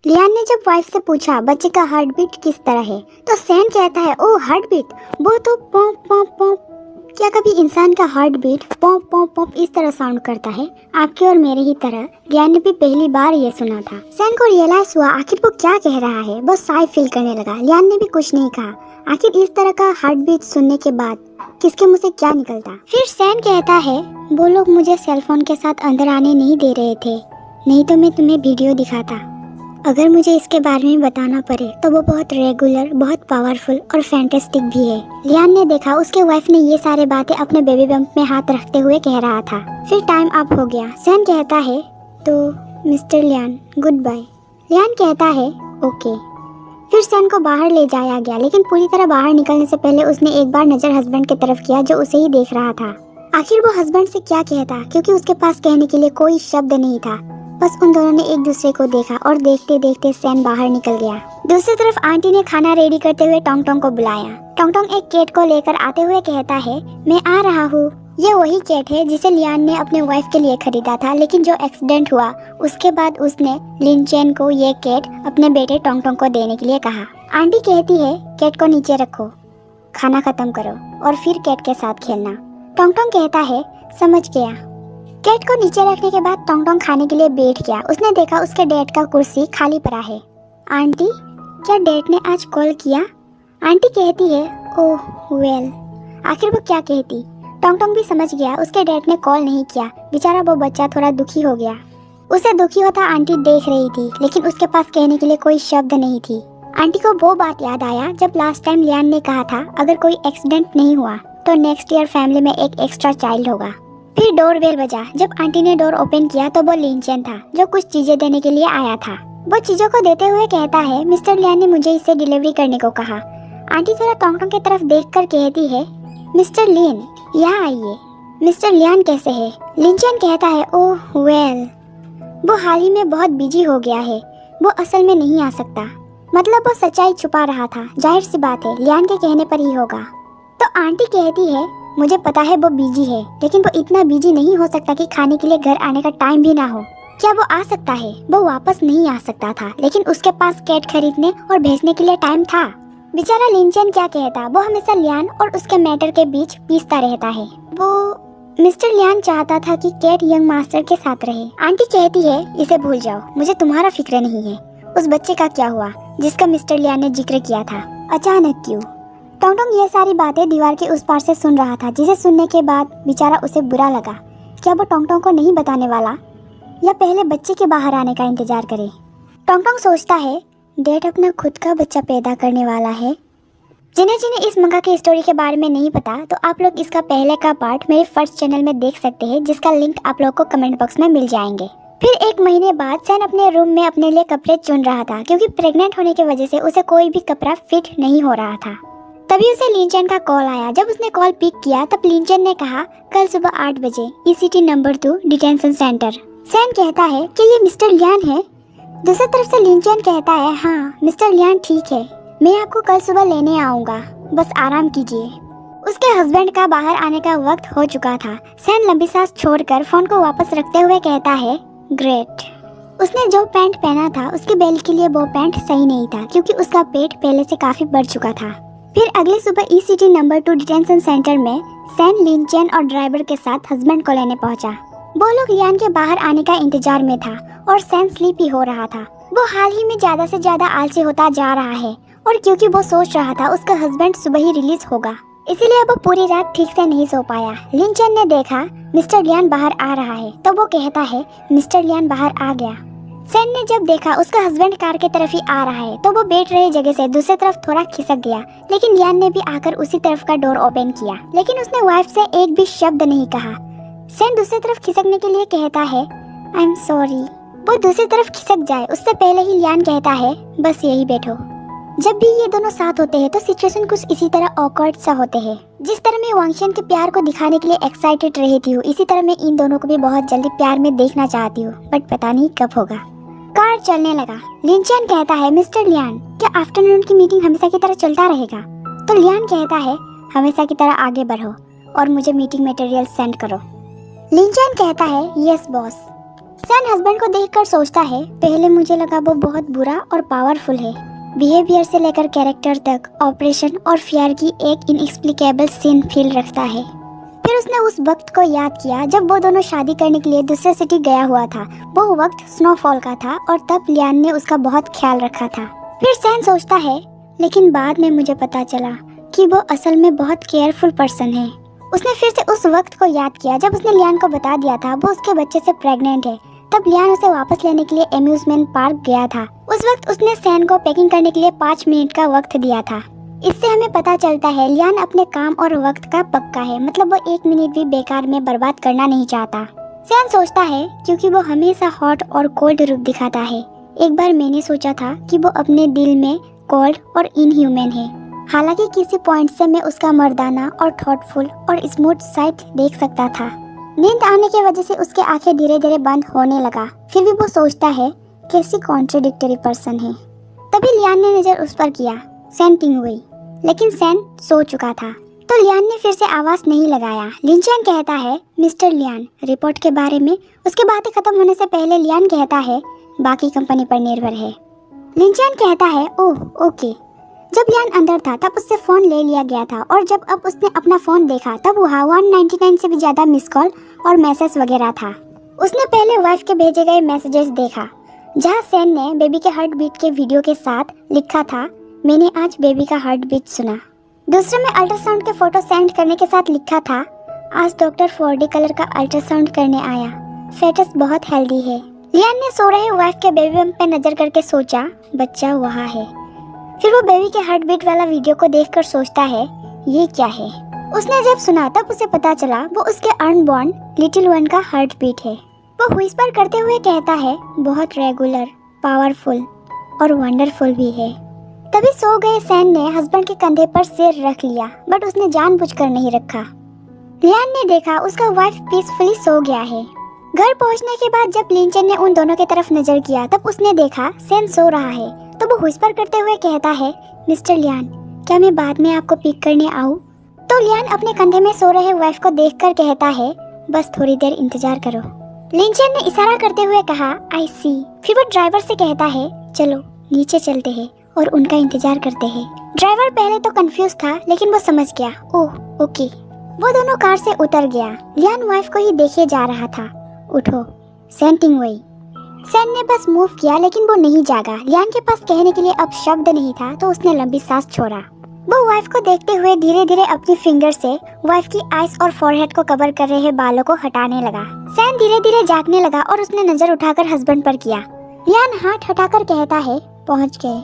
Lian ने जब wife से पूछा बच्चे का हार्ट बीट किस तरह है, तो सैन कहता है ओ हार्ट बीट, वो तो पॉप पॉप पॉप। क्या कभी इंसान का heart beat pop pop pop इस तरह साउंड करता है? आपके और मेरे ही तरह लियान ने भी पहली बार ये सुना था। सैन को रियलाइज हुआ आखिर वो क्या कह रहा है। वो साई फील करने लगा। लियान ने भी कुछ नहीं कहा। आखिर इस तरह का हार्ट बीट सुनने के बाद किसके मुंह से क्या निकलता। फिर सैन कहता है वो लोग मुझे सेलफोन के साथ अंदर आने नहीं दे रहे थे, नहीं तो मैं तुम्हें वीडियो दिखाता। अगर मुझे इसके बारे में बताना पड़े तो वो बहुत रेगुलर, बहुत पावरफुल और फैंटास्टिक भी है। लियान ने देखा उसके वाइफ ने ये सारे बातें अपने बेबी बम्प में हाथ रखते हुए कह रहा था। फिर टाइम अप हो गया। सैन कहता है तो mister Lian good bye. Lian कहता है ओके। फिर सैन को बाहर ले जाया गया, लेकिन पूरी तरह बाहर निकलने से पहले उसने एक बार नजर हस्बैंड की तरफ किया जो उसे ही देख रहा था। आखिर वो हस्बैंड से क्या कहता, क्योंकि उसके पास कहने के लिए कोई शब्द नहीं था। बस उन दोनों ने एक दूसरे को देखा और देखते देखते सैन बाहर निकल गया। दूसरी तरफ आंटी ने खाना रेडी करते हुए टोंग टोंग को बुलाया। टोंग टोंग एक कैट को लेकर आते हुए कहता है मैं आ रहा हूँ। ये वही कैट है जिसे लियान ने अपने वाइफ के लिए खरीदा था, लेकिन जो एक्सीडेंट हुआ उसके बाद उसने लिन चेन को ये कैट अपने बेटे टोंग टोंग को देने के लिए कहा। आंटी कहती है कैट को नीचे रखो, खाना खत्म करो और फिर कैट के साथ खेलना। टोंग टोंग कहता है समझ गया। कैट को नीचे रखने के बाद टोंग टोंग खाने के लिए बैठ गया। उसने देखा उसके डैड का कुर्सी खाली पड़ा है। आंटी क्या डैड ने आज कॉल किया? आंटी कहती है ओह वेल। आखिर वो क्या कहती? टोंग टोंग भी समझ गया उसके डैड ने कॉल नहीं किया। बेचारा वो बच्चा थोड़ा दुखी हो गया। उसे दुखी होता आंटी देख रही थी, लेकिन उसके पास कहने के लिए कोई शब्द नहीं थी। आंटी को वो बात याद आया जब लास्ट टाइम लियान ने कहा था अगर कोई एक्सीडेंट नहीं हुआ तो नेक्स्ट ईयर फैमिली में एक एक्स्ट्रा चाइल्ड होगा। फिर डोर बेल बजा। जब आंटी ने डोर ओपन किया तो वो लिन चेन था जो कुछ चीजें देने के लिए आया था। वो चीजों को देते हुए कहता है मिस्टर लियान ने मुझे इसे डिलीवरी करने को कहा। आंटी थोड़ा टोंग टोंग की तरफ देखकर कहती है मिस्टर लिन यहाँ आइए। मिस्टर लियान कैसे है? लिन चेन कहता है ओह वेल, वो हाल ही में बहुत बिजी हो गया है, वो असल में नहीं आ सकता। मतलब वो सच्चाई छुपा रहा था। जाहिर सी बात है लियान के कहने पर ही होगा। तो आंटी कहती है मुझे पता है वो बिजी है, लेकिन वो इतना बिजी नहीं हो सकता कि खाने के लिए घर आने का टाइम भी ना हो। क्या वो आ सकता है? वो वापस नहीं आ सकता था, लेकिन उसके पास कैट खरीदने और भेजने के लिए टाइम था। बेचारा लिन चेन क्या कहता, वो हमेशा लियान और उसके मैटर के बीच पीसता रहता है। वो मिस्टर लियान चाहता था कि कैट यंग मास्टर के साथ रहे। आंटी कहती है इसे भूल जाओ, मुझे तुम्हारा फिक्र नहीं है। उस बच्चे का क्या हुआ जिसका मिस्टर लियान ने जिक्र किया था? अचानक क्यों? टोंग टोंग ये सारी बातें दीवार के उस पार से सुन रहा था, जिसे सुनने के बाद बेचारा उसे बुरा लगा। क्या वो टोंग टोंग को नहीं बताने वाला, या पहले बच्चे के बाहर आने का इंतजार करे? टोंग टोंग सोचता है डैड अपना खुद का बच्चा पैदा करने वाला है। जिन्हें जिन्हें इस मंगा की स्टोरी के बारे में नहीं पता तो आप लोग इसका पहले का पार्ट मेरे फर्स्ट चैनल में देख सकते हैं, जिसका लिंक आप लोग को कमेंट बॉक्स में मिल जाएंगे। फिर एक महीने बाद सैन अपने रूम में अपने लिए कपड़े चुन रहा था, क्योंकि प्रेग्नेंट होने की वजह से उसे कोई भी कपड़ा फिट नहीं हो रहा था। तभी उसे लिन चेन का कॉल आया। जब उसने कॉल पिक किया तब लिन चेन ने कहा कल सुबह 8 बजे ECT number 2 detention centre. San कहता है कि ये मिस्टर लियान है? दूसरी तरफ से लिन चेन कहता है हाँ मिस्टर लियान ठीक है, मैं आपको कल सुबह लेने आऊँगा, बस आराम कीजिए। उसके हस्बैंड का बाहर आने का वक्त हो चुका था। सैन लंबी सांस छोड़कर फोन को वापस रखते हुए कहता है ग्रेट। उसने जो पैंट पहना था उसके बेल के लिए वो पैंट सही नहीं था, क्योंकि उसका पेट पहले से काफी बढ़ चुका था। फिर अगले सुबह ECT नंबर 2 डिटेंशन सेंटर में सैन लिन चेन और ड्राइवर के साथ हस्बैंड को लेने पहुंचा। वो लोग लियान के बाहर आने का इंतजार में था और सैन स्लीपी हो रहा था। वो हाल ही में ज्यादा से ज्यादा आलसी होता जा रहा है, और क्योंकि वो सोच रहा था उसका हस्बैंड सुबह ही रिलीज होगा, इसीलिए वो पूरी रात ठीक से नहीं सो पाया। लिन चेन ने देखा मिस्टर लियान बाहर आ रहा है तो वो कहता है मिस्टर लियान बाहर आ गया। सैन ने जब देखा उसका हस्बैंड कार के तरफ ही आ रहा है तो वो बैठ रहे जगह से दूसरी तरफ थोड़ा खिसक गया, लेकिन लियान ने भी आकर उसी तरफ का डोर ओपन किया, लेकिन उसने वाइफ से एक भी शब्द नहीं कहा। सैन दूसरी तरफ खिसकने के लिए कहता है आई एम सॉरी। वो दूसरी तरफ खिसक जाए उससे पहले ही लियान कहता है बस यही बैठो। जब भी ये दोनों साथ होते हैं तो सिचुएशन कुछ इसी तरह ऑकवर्ड सा होते हैं। जिस तरह मैं वांगशन के प्यार को दिखाने के लिए एक्साइटेड रहती हूँ, इसी तरह मैं इन दोनों को भी बहुत जल्दी प्यार में देखना चाहती हूँ, बट पता नहीं कब होगा। कार चलने लगा। लिन चेन कहता है मिस्टर लियान क्या आफ्टरनून की मीटिंग हमेशा की तरह चलता रहेगा? तो लियान कहता है हमेशा की तरह आगे बढ़ो और मुझे मीटिंग मटेरियल सेंड करो। लिन चेन कहता है यस बॉस। सैन हस्बैंड को देखकर सोचता है, पहले मुझे लगा वो बहुत बुरा और पावरफुल है। बिहेवियर से लेकर कैरेक्टर तक ऑपरेशन और फियर की एक इनएक्सप्लिकेबल सीन फील रखता है। फिर उसने उस वक्त को याद किया जब वो दोनों शादी करने के लिए दूसरे सिटी गया हुआ था। वो वक्त स्नोफॉल का था और तब लियान ने उसका बहुत ख्याल रखा था। फिर सैन सोचता है, लेकिन बाद में मुझे पता चला कि वो असल में बहुत केयरफुल पर्सन है। उसने फिर से उस वक्त को याद किया जब उसने लियान को बता दिया था वो उसके बच्चे से प्रेग्नेंट है। तब लियान उसे वापस लेने के लिए एम्यूजमेंट पार्क गया था। उस वक्त उसने सैन को पैकिंग करने के लिए 5 मिनट का वक्त दिया था। इससे हमें पता चलता है लियान अपने काम और वक्त का पक्का है, मतलब वो 1 मिनट भी बेकार में बर्बाद करना नहीं चाहता। सैन सोचता है क्योंकि वो हमेशा हॉट और कोल्ड रूप दिखाता है। एक बार मैंने सोचा था कि वो अपने दिल में कोल्ड और इनह्यूमन है। हालांकि किसी पॉइंट से मैं उसका मर्दाना और थॉटफुल और स्मूथ साइड देख सकता था। नींद आने की वजह से उसके आंखें धीरे धीरे बंद होने लगा। फिर भी वो सोचता है, कैसी कॉन्ट्रडिक्टरी पर्सन है। तभी लियान ने नजर उस पर किया। सैन टिंग हुई, लेकिन सैन सो चुका था। तो लियान ने फिर से आवाज नहीं लगाया। लिंचैन कहता है, मिस्टर लियान, रिपोर्ट के बारे में। उसकी बातें खत्म होने से पहले लियान कहता है, बाकी कंपनी पर निर्भर है। लिंचैन कहता है, ओह ओके। जब लियान अंदर था तब उससे फोन ले लिया गया था और जब अब उसने अपना फोन देखा तब वहाँ 199 से भी ज्यादा मिस कॉल और मैसेज वगैरह था। उसने पहले वाइफ के भेजे गए मैसेजेस देखा जहाँ सैन ने बेबी के हार्ट बीट के वीडियो के साथ लिखा था, मैंने आज बेबी का हार्ट बीट सुना। दूसरे में अल्ट्रासाउंड के फोटो सेंड करने के साथ लिखा था, आज डॉक्टर 4D कलर का अल्ट्रासाउंड करने आया, फेटस बहुत हेल्दी है। लियान ने सो रहे वाइफ के बेबी बम्प पे नजर करके सोचा, बच्चा वहाँ है। फिर वो बेबी के हार्ट बीट वाला वीडियो को देखकर सोचता है, ये क्या है। उसने जब सुना तब उसे पता चला वो उसके अनबॉर्न लिटिल वन का हार्ट बीट है। वो व्हिस्पर करते हुए कहता है, बहुत रेगुलर, पावरफुल और वंडरफुल भी है। तभी सो गए सैन ने हस्बैंड के कंधे पर सिर रख लिया, बट उसने जानबूझकर नहीं रखा। लियान ने देखा उसका वाइफ पीसफुली सो गया है। घर पहुंचने के बाद जब लिंचन ने उन दोनों की तरफ नजर किया तब उसने देखा सैन सो रहा है। तो वो व्हिस्पर करते हुए कहता है, मिस्टर लियान, क्या मैं बाद में आपको पिक करने आऊं? तो लियान अपने कंधे में सो रहे वाइफ को देखकर कहता है, बस थोड़ी देर इंतजार करो। लिंचन ने इशारा करते हुए कहा, आई सी। फिर वो ड्राइवर से कहता है, चलो नीचे चलते हैं और उनका इंतजार करते हैं। ड्राइवर पहले तो कंफ्यूज था लेकिन वो समझ गया, ओह ओके। वो दोनों कार से उतर गया। लियान वाइफ को ही देखे जा रहा था। उठो, सैन टिंग हुई। सैन ने बस मूव किया लेकिन वो नहीं जागा। लियान के पास कहने के लिए अब शब्द नहीं था तो उसने लंबी सांस छोड़ा। वो वाइफ को देखते हुए धीरे धीरे अपनी फिंगर से वाइफ की आईज और फोरहेड को कवर कर रहे बालों को हटाने लगा। सैन धीरे धीरे जागने लगा और उसने नजर उठाकर हस्बैंड पर किया। लियान हाथ हटाकर कहता है, पहुंच गए।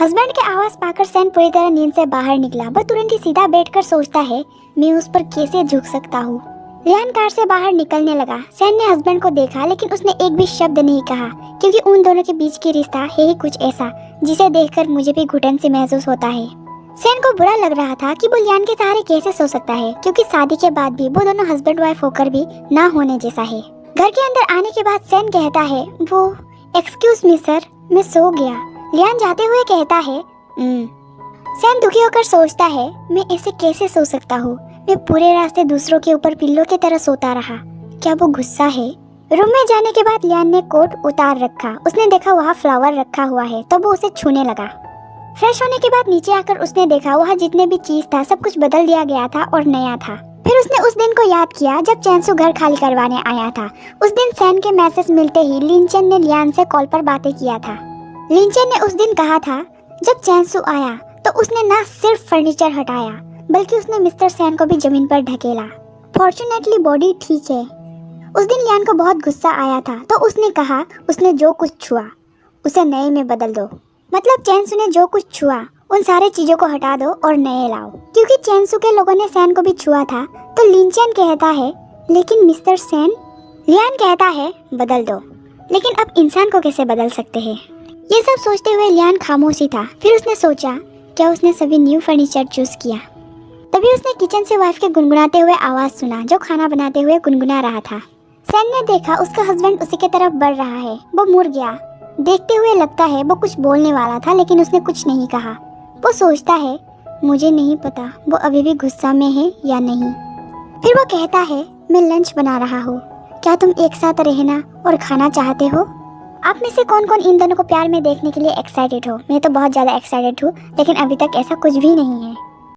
हस्बैंड के आवाज पाकर सैन पूरी तरह नींद से बाहर निकला। वो तुरंत ही सीधा बैठकर सोचता है, मैं उस पर कैसे झुक सकता हूँ। लियान कार से बाहर निकलने लगा। सैन ने हस्बैंड को देखा लेकिन उसने एक भी शब्द नहीं कहा, क्योंकि उन दोनों के बीच की रिश्ता है ही कुछ ऐसा जिसे देखकर मुझे भी घुटन से महसूस होता है। सैन को बुरा लग रहा था कि वो लियान के सहारे कैसे सो सकता है, क्योंकि शादी के बाद भी वो दोनों हस्बैंड वाइफ होकर भी ना होने जैसा है। घर के अंदर आने के बाद सैन कहता है, वो एक्सक्यूज मी सर, मैं सो गया। लियान जाते हुए कहता है, सैन दुखी होकर सोचता है, मैं ऐसे कैसे सो सकता हूँ। मैं पूरे रास्ते दूसरों के ऊपर पिल्लों की तरह सोता रहा। क्या वो गुस्सा है? रूम में जाने के बाद लियान ने कोट उतार रखा। उसने देखा वहाँ फ्लावर रखा हुआ है तो वो उसे छूने लगा। फ्रेश होने के बाद नीचे आकर उसने देखा वहाँ जितने भी चीज था सब कुछ बदल दिया गया था और नया था। फिर उसने उस दिन को याद किया जब चैंसू घर खाली करवाने आया था। उस दिन सैन के मैसेज मिलते ही लिंचन ने लियान से कॉल पर बातें किया था। लिंचन ने उस दिन कहा था, जब चैंसू आया तो उसने न सिर्फ फर्नीचर हटाया बल्कि उसने मिस्टर सैन को भी जमीन पर ढकेला। फॉर्चुनेटली बॉडी ठीक है। उस दिन लियान को बहुत गुस्सा आया था तो उसने कहा, उसने जो कुछ छुआ उसे नए में बदल दो। मतलब चैंसू ने जो कुछ छुआ उन सारे चीजों को हटा दो और नए लाओ। क्योंकि चैंसू के लोगों ने सैन को भी छुआ था तो लिंचन कहता है, लेकिन मिस्टर सैन। लियान कहता है, बदल दो, लेकिन अब इंसान को कैसे बदल सकते हैं। ये सब सोचते हुए लियान खामोशी था। फिर उसने सोचा, क्या उसने सभी न्यू फर्नीचर चूज किया। तभी उसने किचन से वाइफ के गुनगुनाते हुए आवाज सुना जो खाना बनाते हुए गुनगुना रहा था। सैन ने देखा उसका हस्बैंड उसी की तरफ बढ़ रहा है। वो मुड़ गया। देखते हुए लगता है वो कुछ बोलने वाला था लेकिन उसने कुछ नहीं कहा। वो सोचता है, मुझे नहीं पता वो अभी भी गुस्सा में है या नहीं। फिर वो कहता है, मैं लंच बना रहा हूँ, क्या तुम एक साथ रहना और खाना चाहते हो? आप में से कौन कौन इन दोनों को प्यार में देखने के लिए एक्साइटेड हो? मैं तो बहुत ज़्यादा एक्साइटेड हूँ, लेकिन अभी तक ऐसा कुछ भी नहीं है।